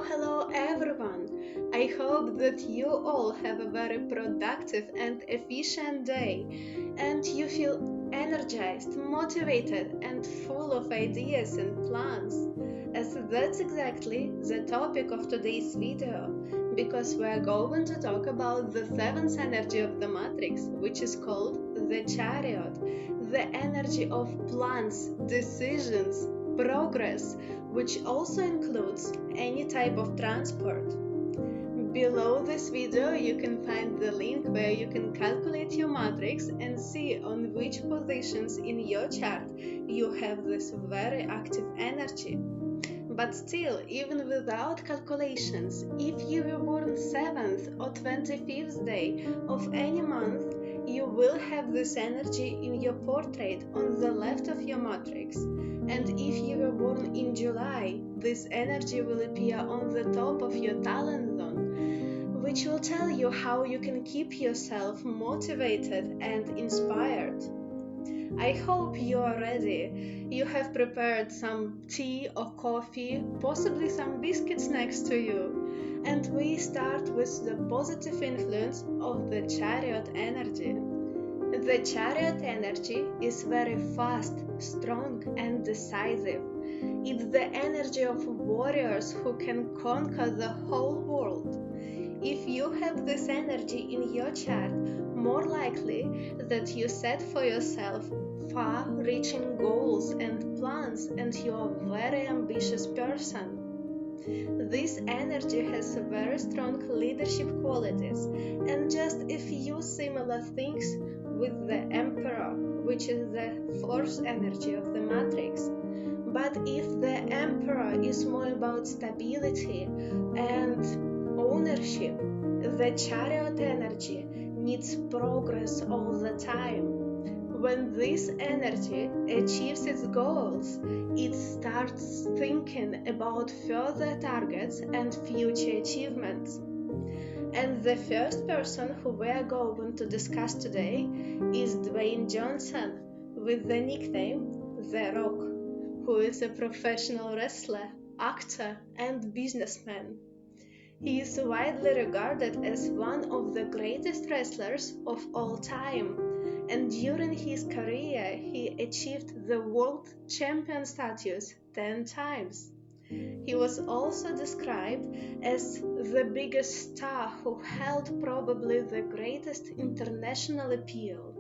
Hello everyone. I hope that you all have a very productive and efficient day and you feel energized, motivated, and full of ideas and plans. As that's exactly the topic of today's video, because we are going to talk about the seventh energy of the Matrix, which is called the Chariot, the energy of plans, decisions, progress, which also includes any type of transport. Below this video you can find the link where you can calculate your matrix and see on which positions in your chart you have this very active energy. But still, even without calculations, if you were born 7th or 25th day of any month, you will have this energy in your portrait on the left of your matrix. And if you were born in July, this energy will appear on the top of your talent zone, which will tell you how you can keep yourself motivated and inspired. I hope you are ready. You have prepared some tea or coffee, possibly some biscuits next to you. And we start with the positive influence of the Chariot energy. The Chariot energy is very fast, strong, and decisive. It's the energy of warriors who can conquer the whole world. If you have this energy in your chart, more likely that you set for yourself far-reaching goals and plans and you are a very ambitious person. This energy has very strong leadership qualities and just a few similar things with the Emperor, which is the fourth energy of the Matrix. But if the Emperor is more about stability and ownership, the Chariot energy needs progress all the time. When this energy achieves its goals, it starts thinking about further targets and future achievements. And the first person who we are going to discuss today is Dwayne Johnson, with the nickname The Rock, who is a professional wrestler, actor, and businessman. He is widely regarded as one of the greatest wrestlers of all time, and during his career he achieved the world champion status 10 times. He was also described as the biggest star who held probably the greatest international appeal.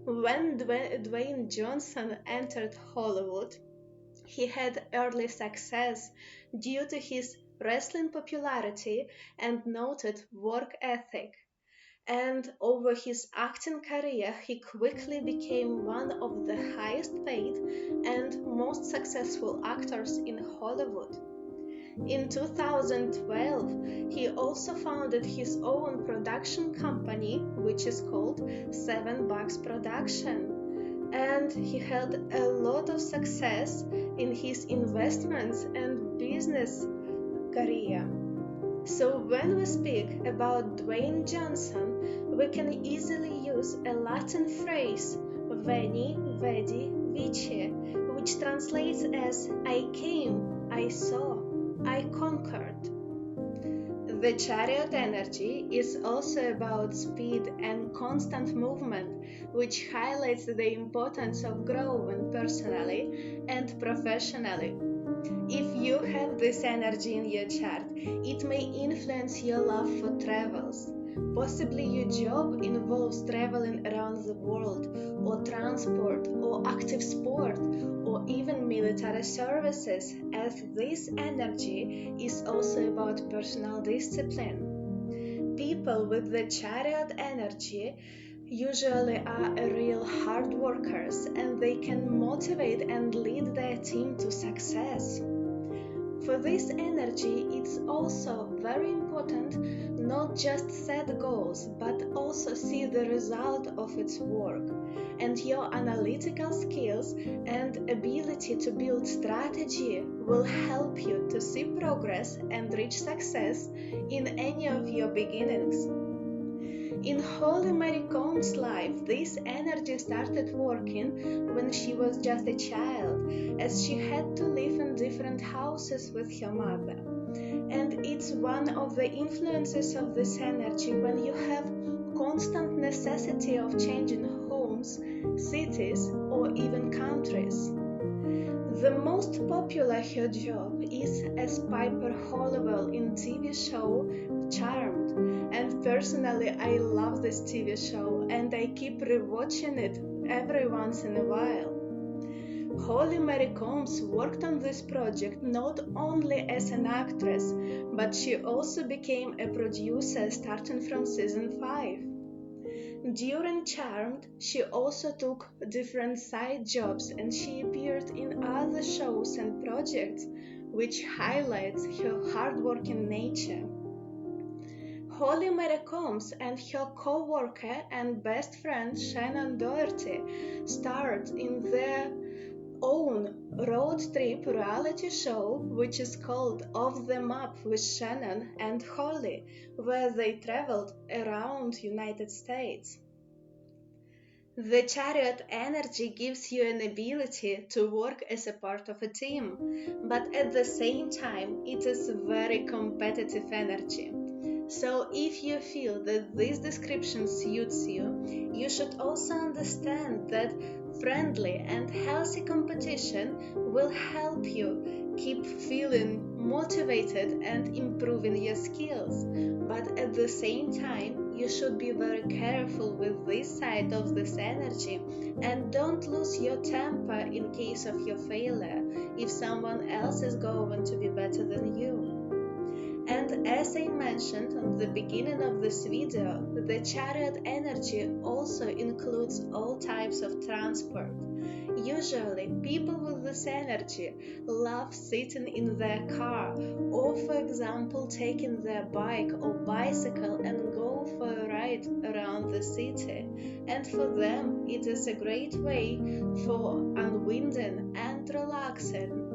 When Dwayne Johnson entered Hollywood, he had early success due to his wrestling popularity and noted work ethic. And over his acting career, he quickly became one of the highest paid and most successful actors in Hollywood. In 2012, he also founded his own production company, which is called $7 Production. And he had a lot of success in his investments and business career. So when we speak about Dwayne Johnson, we can easily use a Latin phrase, Veni, Vidi, Vici, which translates as I came, I saw, I conquered. The Chariot energy is also about speed and constant movement, which highlights the importance of growing personally and professionally. If you have this energy in your chart, it may influence your love for travels. Possibly your job involves traveling around the world, or transport, or active sport, or even military services, as this energy is also about personal discipline. People with the Chariot energy usually are real hard workers and they can motivate and lead their team to success. For this energy, it's also very important not just set goals, but also see the result of its work. And your analytical skills and ability to build strategy will help you to see progress and reach success in any of your beginnings. In Holy Mary Com's life, this energy started working when she was just a child, as she had to live in different houses with her mother. And it's one of the influences of this energy when you have constant necessity of changing homes, cities, or even countries. The most popular her job is as Piper Hollowell in TV show Charmed, and personally I love this TV show and I keep rewatching it every once in a while. Holly Mary Combs worked on this project not only as an actress, but she also became a producer starting from season 5. During Charmed, she also took different side jobs and she appeared in other shows and projects, which highlights her hardworking nature. Holly Mary Combs and her co-worker and best friend Shannon Doherty starred in their own road trip reality show, which is called Off the Map with Shannon and Holly, where they traveled around United States. The Chariot energy gives you an ability to work as a part of a team, but at the same time it is very competitive energy. So if you feel that this description suits you, you should also understand that friendly and healthy competition will help you keep feeling motivated and improving your skills. But at the same time, you should be very careful with this side of this energy and don't lose your temper in case of your failure if someone else is going to be better than you. And as I mentioned at the beginning of this video, the Chariot energy also includes all types of transport. Usually, people with this energy love sitting in their car or, for example, taking their bike or bicycle and go for a ride around the city. And for them, it is a great way for unwinding and relaxing.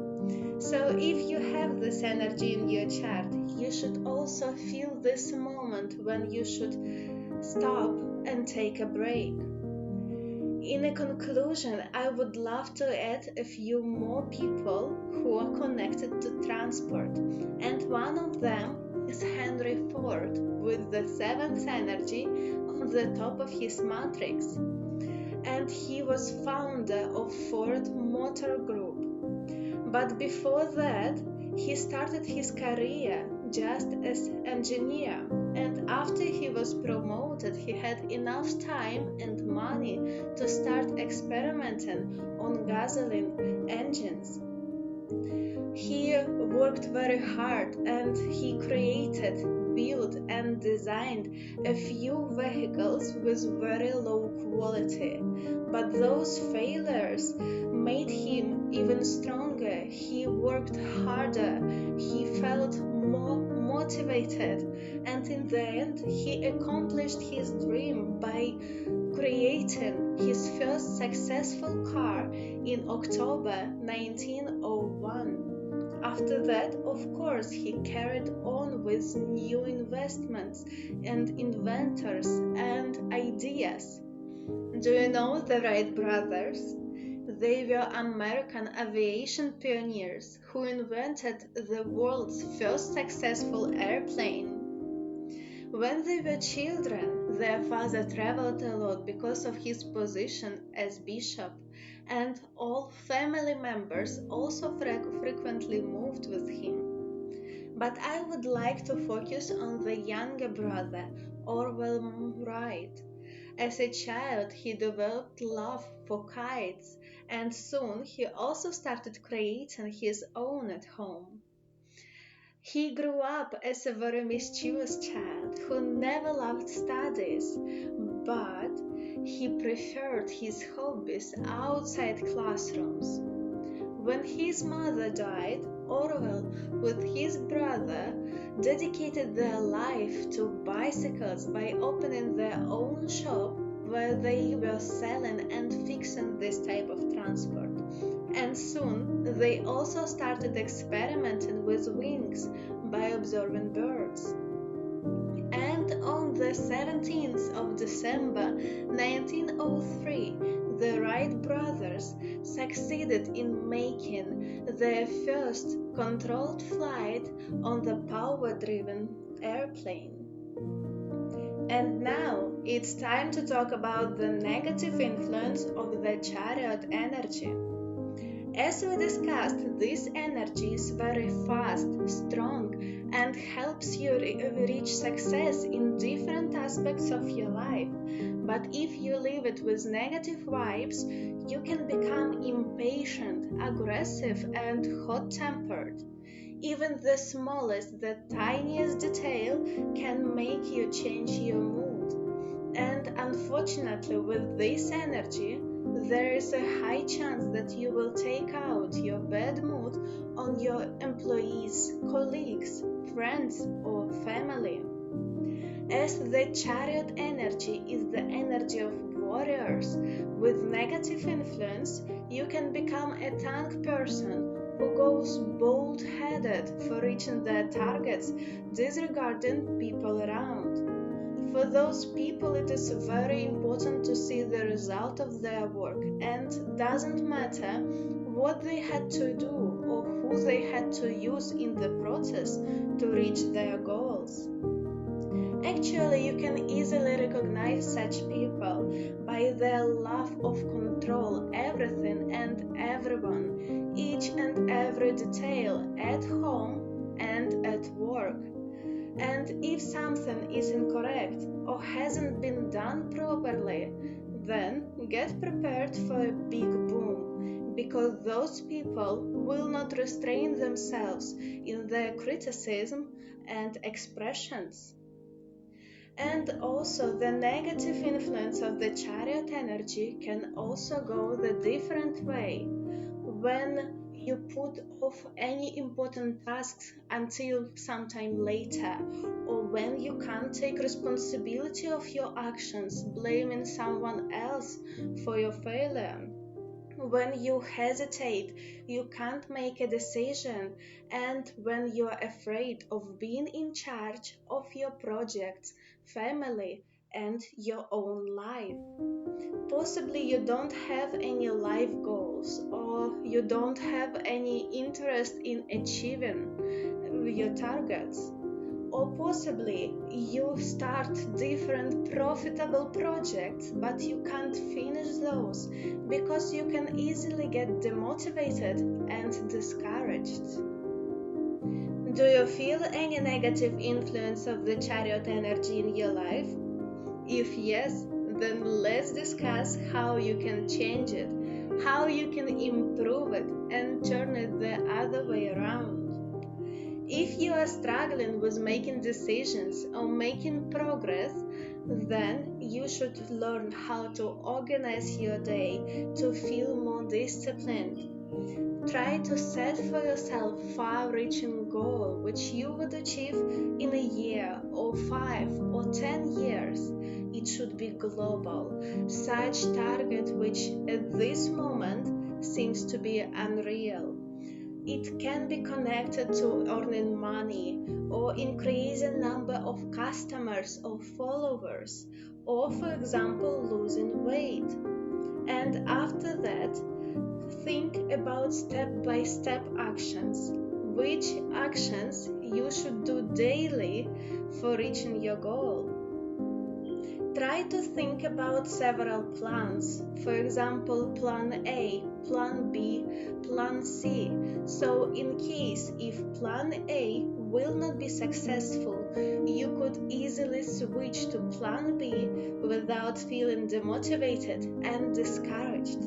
So if you have this energy in your chart, you should also feel this moment when you should stop and take a break. In a conclusion, I would love to add a few more people who are connected to transport, and one of them is Henry Ford with the 7th energy on the top of his matrix, and he was founder of Ford Motor Group. But before that, he started his career just as engineer, and after he was promoted, he had enough time and money to start experimenting on gasoline engines. He worked very hard and he created, built and designed a few vehicles with very low quality, but those failures made him even stronger. He worked harder, he felt more motivated, and in the end he accomplished his dream by creating his first successful car in October 1901. After that, of course, he carried on with new investments and inventors and ideas. Do you know the Wright brothers? They were American aviation pioneers who invented the world's first successful airplane. When they were children, their father traveled a lot because of his position as bishop, and all family members also frequently moved with him. But I would like to focus on the younger brother, Orville Wright. As a child, he developed love for kites, and soon he also started creating his own at home. He grew up as a very mischievous child who never loved studies, but he preferred his hobbies outside classrooms. When his mother died, Orville, with his brother, dedicated their life to bicycles by opening their own shop where they were selling and fixing this type of transport. And soon they also started experimenting with wings by observing birds. And on the 17th of December 1903, the Wright brothers succeeded in making their first controlled flight on the power-driven airplane. And now it's time to talk about the negative influence of the Chariot energy. As we discussed, this energy is very fast, strong, and helps you reach success in different aspects of your life. But if you leave it with negative vibes, you can become impatient, aggressive, and hot-tempered. Even the smallest, the tiniest detail can make you change your mood. And unfortunately, with this energy, there is a high chance that you will take out your bad mood on your employees, colleagues, friends, or family. As the Chariot energy is the energy of warriors with negative influence, you can become a tank person who goes bold-headed for reaching their targets, disregarding people around. For those people, it is very important to see the result of their work, and doesn't matter what they had to do or who they had to use in the process to reach their goals. Actually, you can easily recognize such people by their love of control everything and everyone, each and every detail at home and at work. And if something is incorrect or hasn't been done properly, then get prepared for a big boom, because those people will not restrain themselves in their criticism and expressions. And also, the negative influence of the Chariot energy can also go the different way. When you put off any important tasks until sometime later, or when you can't take responsibility of your actions, blaming someone else for your failure. When you hesitate, you can't make a decision, and when you are afraid of being in charge of your projects, family, and your own life. Possibly you don't have any life goals, or you don't have any interest in achieving your targets. Or possibly you start different profitable projects, but you can't finish those because you can easily get demotivated and discouraged. Do you feel any negative influence of the Chariot energy in your life? If yes, then let's discuss how you can change it, how you can improve it and turn it the other way around. If you are struggling with making decisions or making progress, then you should learn how to organize your day to feel more disciplined. Try to set for yourself a far-reaching goal which you would achieve in a year or 5 or 10 years. It should be global, such target which at this moment seems to be unreal. It can be connected to earning money or increasing number of customers or followers, or for example losing weight. And after that, think about step-by-step actions. Which actions you should do daily for reaching your goal. Try to think about several plans, for example plan A, plan B, plan C. So in case if plan A will not be successful, you could easily switch to plan B without feeling demotivated and discouraged.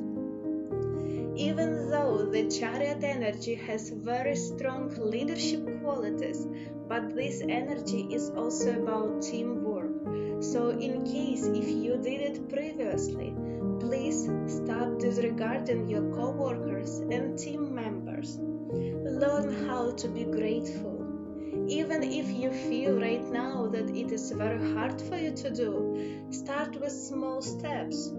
Even though the Chariot energy has very strong leadership qualities, but this energy is also about teamwork. So in case if you did it previously, please stop disregarding your co-workers and team members. Learn how to be grateful. Even if you feel right now that it is very hard for you to do, start with small steps.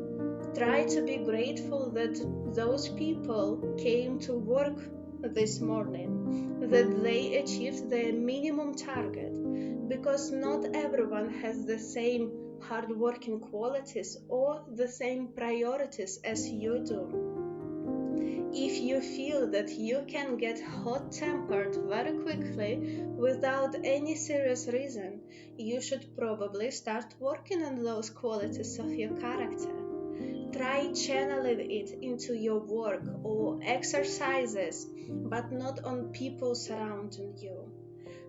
Try to be grateful that those people came to work this morning, that they achieved their minimum target, because not everyone has the same hardworking qualities or the same priorities as you do. If you feel that you can get hot-tempered very quickly without any serious reason, you should probably start working on those qualities of your character. Try channeling it into your work or exercises, but not on people surrounding you.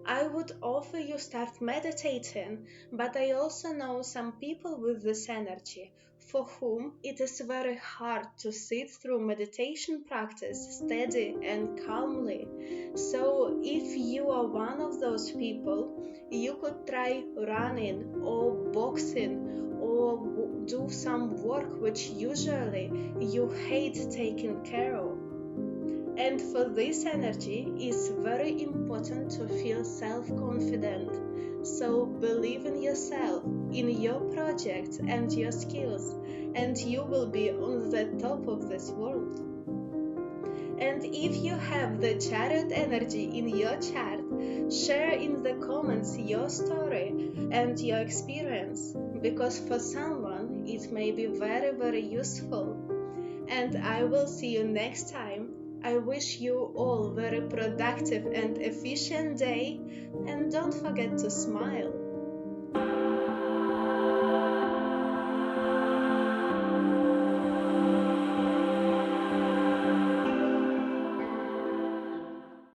I would offer you start meditating, but I also know some people with this energy for whom it is very hard to sit through meditation practice steady and calmly. So if you are one of those people, you could try running or boxing or do some work which usually you hate taking care of. And for this energy, it's very important to feel self-confident. So believe in yourself, in your projects and your skills, and you will be on the top of this world. And if you have the Chariot energy in your chart, share in the comments your story and your experience, because for someone it may be very, very useful. And I will see you next time. I wish you all very productive and efficient day, and don't forget to smile.